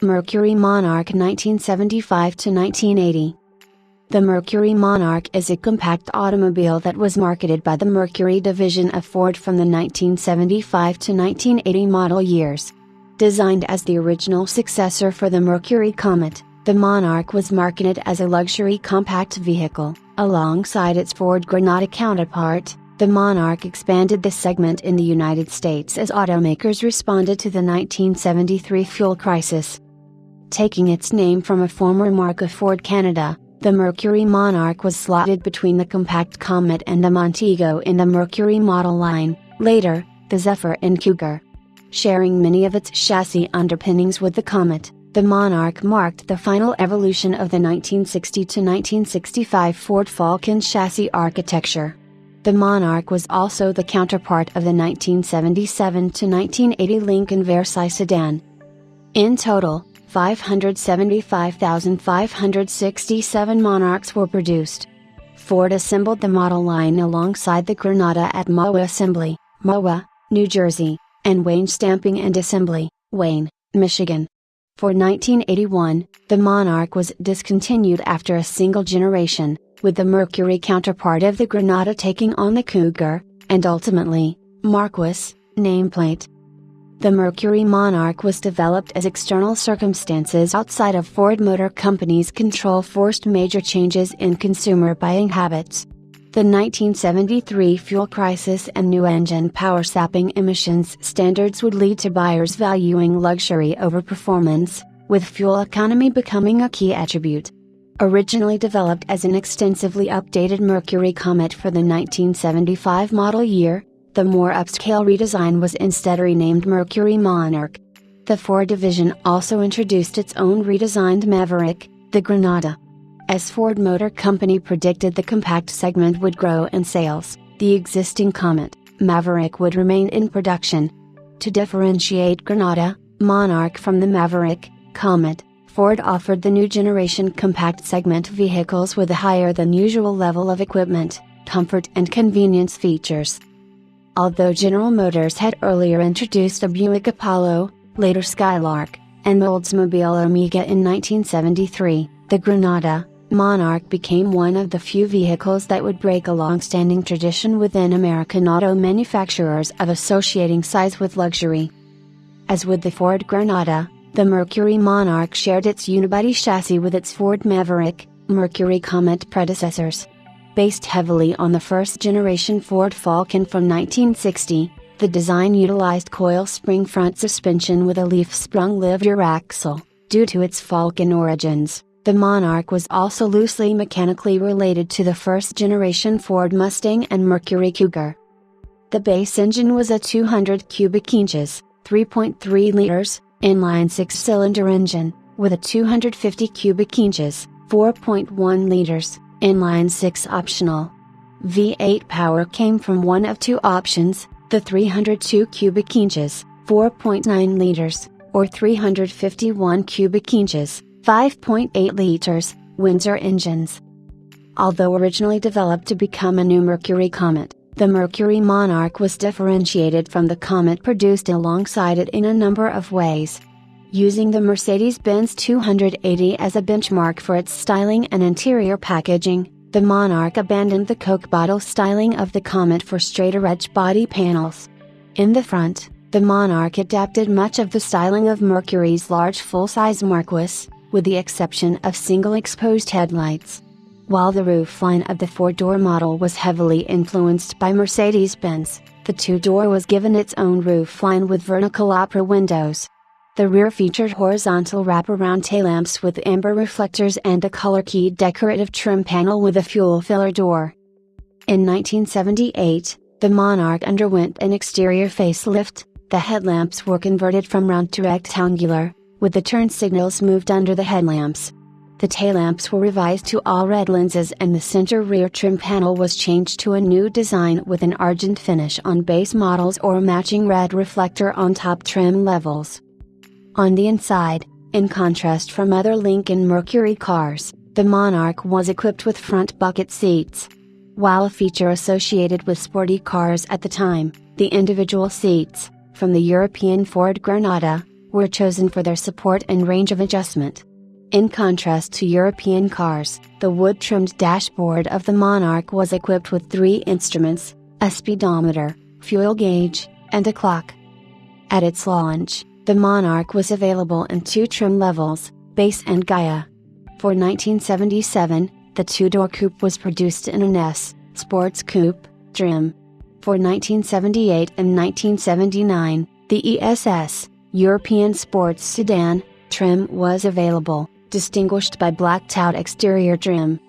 Mercury Monarch 1975 to 1980. The Mercury Monarch is a compact automobile that was marketed by the Mercury division of Ford from the 1975 to 1980 model years. Designed as the original successor for the Mercury Comet, the Monarch was marketed as a luxury compact vehicle. Alongside its Ford Granada counterpart, the Monarch expanded the segment in the United States as automakers responded to the 1973 fuel crisis. Taking its name from a former marque of Ford Canada, the Mercury Monarch was slotted between the compact Comet and the Montego in the Mercury model line, later, the Zephyr and Cougar. Sharing many of its chassis underpinnings with the Comet, the Monarch marked the final evolution of the 1960 to 1965 Ford Falcon chassis architecture. The Monarch was also the counterpart of the 1977 to 1980 Lincoln Versailles sedan. In total, 575,567 Monarchs were produced. Ford assembled the model line alongside the Granada at MOA Assembly, MOA, New Jersey, and Wayne Stamping and Assembly, Wayne, Michigan. For 1981, the Monarch was discontinued after a single generation, with the Mercury counterpart of the Granada taking on the Cougar, and ultimately, Marquis, nameplate. The Mercury Monarch was developed as external circumstances outside of Ford Motor Company's control forced major changes in consumer buying habits. The 1973 fuel crisis and new engine power sapping emissions standards would lead to buyers valuing luxury over performance, with fuel economy becoming a key attribute. Originally developed as an extensively updated Mercury Comet for the 1975 model year, the more upscale redesign was instead renamed Mercury Monarch. The Ford division also introduced its own redesigned Maverick, the Granada. As Ford Motor Company predicted the compact segment would grow in sales, the existing Comet, Maverick would remain in production. To differentiate Granada, Monarch from the Maverick, Comet, Ford offered the new generation compact segment vehicles with a higher than usual level of equipment, comfort and convenience features. Although General Motors had earlier introduced a Buick Apollo, later Skylark, and the Oldsmobile Omega in 1973, the Granada, Monarch became one of the few vehicles that would break a long-standing tradition within American auto manufacturers of associating size with luxury. As with the Ford Granada, the Mercury Monarch shared its unibody chassis with its Ford Maverick, Mercury Comet predecessors. Based heavily on the first-generation Ford Falcon from 1960, the design utilized coil spring front suspension with a leaf-sprung livery axle. Due to its Falcon origins, the Monarch was also loosely mechanically related to the first-generation Ford Mustang and Mercury Cougar. The base engine was a 200 cubic inches, 3.3 liters, inline six-cylinder engine, with a 250 cubic inches, 4.1 liters, inline six optional. V8 power came from one of two options, the 302 cubic inches, 4.9 liters, or 351 cubic inches, 5.8 liters, Windsor engines. Although originally developed to become a new Mercury Comet, the Mercury Monarch was differentiated from the Comet produced alongside it in a number of ways. Using the Mercedes-Benz 280 as a benchmark for its styling and interior packaging, the Monarch abandoned the Coke bottle styling of the Comet for straighter edge body panels. In the front, the Monarch adapted much of the styling of Mercury's large full-size Marquis, with the exception of single exposed headlights. While the roofline of the 4-door model was heavily influenced by Mercedes-Benz, the 2-door was given its own roofline with vertical opera windows. The rear featured horizontal wraparound taillamps with amber reflectors and a color-keyed decorative trim panel with a fuel filler door. In 1978, the Monarch underwent an exterior facelift. The headlamps were converted from round to rectangular, with the turn signals moved under the headlamps. The taillamps were revised to all red lenses and the center rear trim panel was changed to a new design with an argent finish on base models or a matching red reflector on top trim levels. On the inside, in contrast from other Lincoln Mercury cars, the Monarch was equipped with front bucket seats. While a feature associated with sporty cars at the time, the individual seats, from the European Ford Granada, were chosen for their support and range of adjustment. In contrast to European cars, the wood-trimmed dashboard of the Monarch was equipped with 3 instruments, a speedometer, fuel gauge, and a clock. At its launch, the Monarch was available in 2 trim levels, Base and Gaia. For 1977, the 2-door coupe was produced in an S, Sports Coupe, trim. For 1978 and 1979, the ESS, European Sports Sedan, trim was available, distinguished by blacked-out exterior trim.